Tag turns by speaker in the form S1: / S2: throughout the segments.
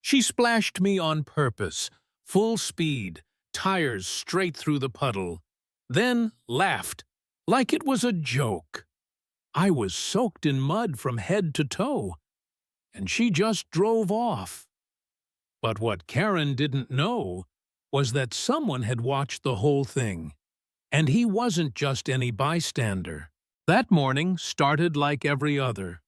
S1: She splashed me on purpose, full speed, tires straight through the puddle, then laughed like it was a joke. I was soaked in mud from head to toe, and she just drove off. But what Karen didn't know was that someone had watched the whole thing, and he wasn't just any bystander. That morning started like every other.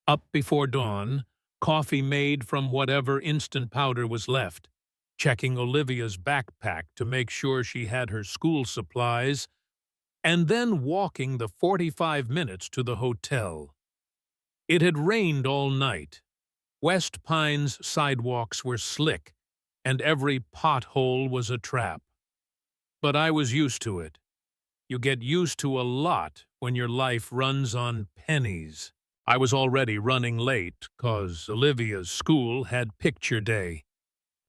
S1: Up before dawn, coffee made from whatever instant powder was left, checking Olivia's backpack to make sure she had her school supplies, and then walking the 45 minutes to the hotel. It had rained all night. West Pine's sidewalks were slick, and every pothole was a trap. But I was used to it. You get used to a lot when your life runs on pennies. I was already running late, 'cause Olivia's school had picture day.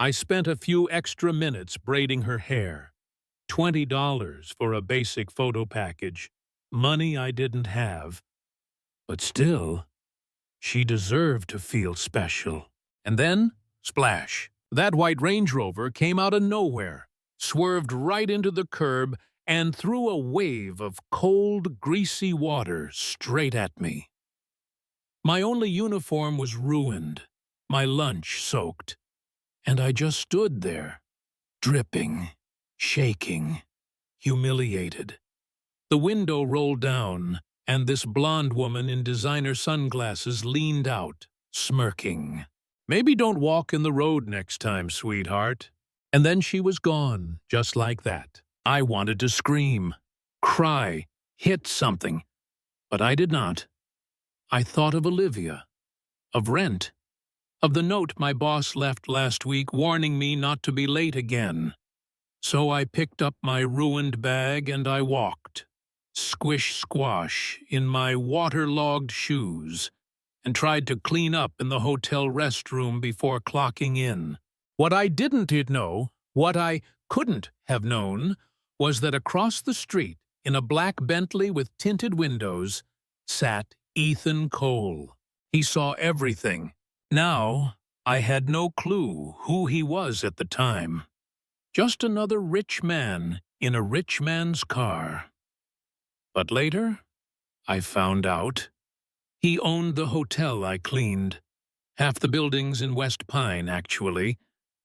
S1: I spent a few extra minutes braiding her hair. $20 for a basic photo package. Money I didn't have. But still, she deserved to feel special. And then, splash. That white Range Rover came out of nowhere, swerved right into the curb, and threw a wave of cold, greasy water straight at me. My only uniform was ruined, my lunch soaked, and I just stood there, dripping, shaking, humiliated. The window rolled down, and this blonde woman in designer sunglasses leaned out, smirking. "Maybe don't walk in the road next time, sweetheart." And then she was gone, just like that. I wanted to scream, cry, hit something, but I did not. I thought of Olivia, of rent, of the note my boss left last week warning me not to be late again. So I picked up my ruined bag and I walked, squish-squash, in my waterlogged shoes, and tried to clean up in the hotel restroom before clocking in. What I didn't know, what I couldn't have known, was that across the street, in a black Bentley with tinted windows, sat Ethan Cole. He saw everything. Now, I had no clue who he was at the time. Just another rich man in a rich man's car. But later, I found out. He owned the hotel I cleaned. Half the buildings in West Pine, actually.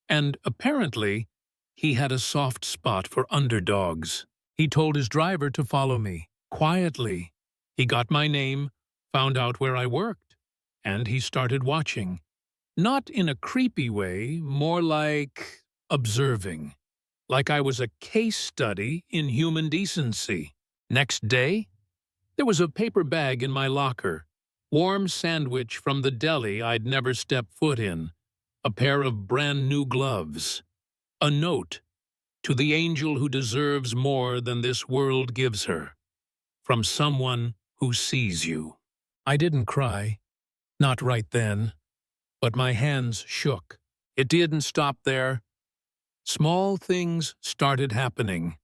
S1: And apparently, he had a soft spot for underdogs. He told his driver to follow me, quietly. He got my name, found out where I worked, and he started watching. Not in a creepy way, more like observing. Like I was a case study in human decency. Next day, there was a paper bag in my locker, warm sandwich from the deli I'd never stepped foot in, a pair of brand new gloves, a note to the angel who deserves more than this world gives her, from someone who sees you. I didn't cry, not right then, but my hands shook. It didn't stop there. Small things started happening.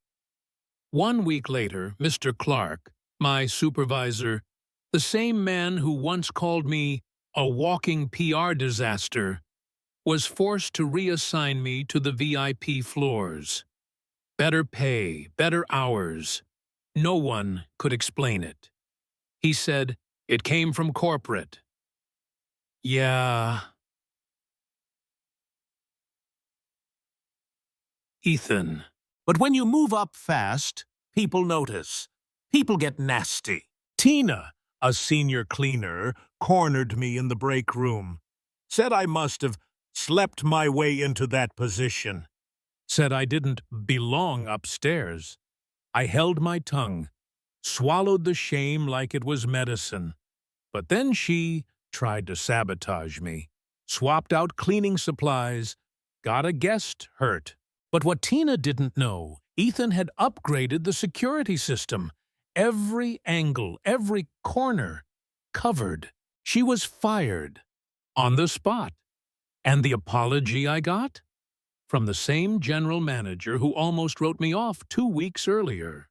S1: 1 week later, Mr. Clark, my supervisor, the same man who once called me a walking PR disaster, was forced to reassign me to the VIP floors. Better pay, better hours. No one could explain it. He said it came from corporate. Yeah. Ethan. But when you move up fast, people notice. People get nasty. Tina, a senior cleaner, cornered me in the break room. Said I must have slept my way into that position. Said I didn't belong upstairs. I held my tongue, swallowed the shame like it was medicine. But then she tried to sabotage me, swapped out cleaning supplies, got a guest hurt. But what Tina didn't know, Ethan had upgraded the security system. Every angle, every corner, covered. She was fired. On the spot. And the apology I got? From the same general manager who almost wrote me off 2 weeks earlier.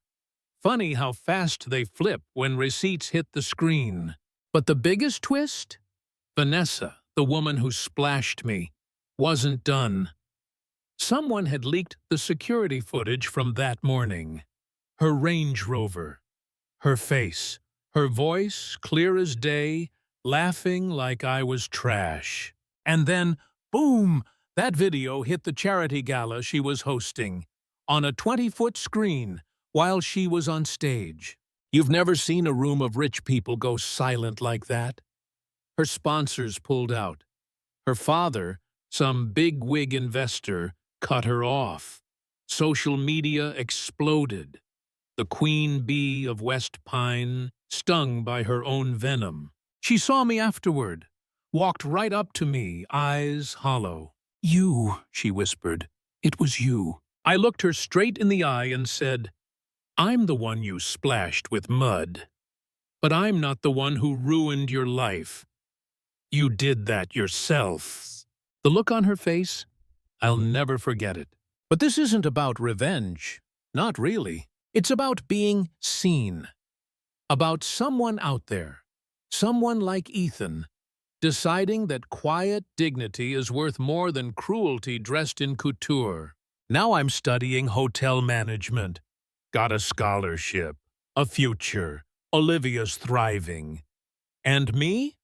S1: Funny how fast they flip when receipts hit the screen. But the biggest twist? Vanessa, the woman who splashed me, wasn't done. Someone had leaked the security footage from that morning. Her Range Rover, her face, her voice clear as day, laughing like I was trash. And then, boom, that video hit the charity gala she was hosting, on a 20-foot screen, while she was on stage. You've never seen a room of rich people go silent like that? Her sponsors pulled out. Her father, some big-wig investor, cut her off. Social media exploded. The queen bee of West Pine, stung by her own venom. She saw me afterward, walked right up to me, eyes hollow. "You," she whispered. "It was you." I looked her straight in the eye and said, "I'm the one you splashed with mud. But I'm not the one who ruined your life. You did that yourself." The look on her face, I'll never forget it. But this isn't about revenge. Not really. It's about being seen. About someone out there, someone like Ethan, deciding that quiet dignity is worth more than cruelty dressed in couture. Now I'm studying hotel management. Got a scholarship, a future. Olivia's thriving. And me?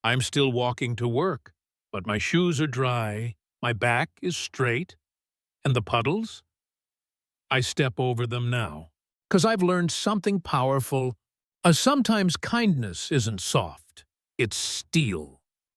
S1: I'm still walking to work, but my shoes are dry, my back is straight, and the puddles? I step over them now, 'cause I've learned something powerful. Sometimes kindness isn't soft, it's steel.